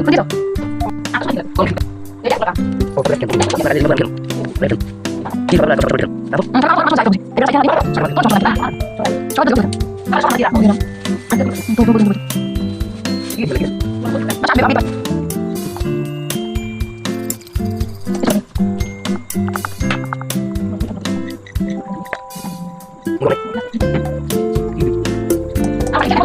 begitu. Aku sudah kalau gitu. Ya, belakang. Oh, berat kan. Berada di belakang. Berat. Ini berada di belakang. Apa? Langsung saya tuh. Jadi saya lagi. Kok coba kita. Coba dulu. Kalau sama dia, mau bilang. Tunggu. Ini balik. Mas ambil ambil. Mulai. Apa ini?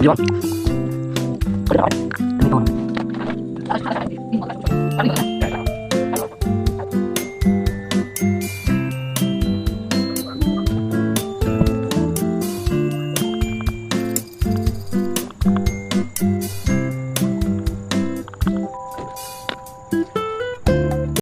Jual. Berapa? 5.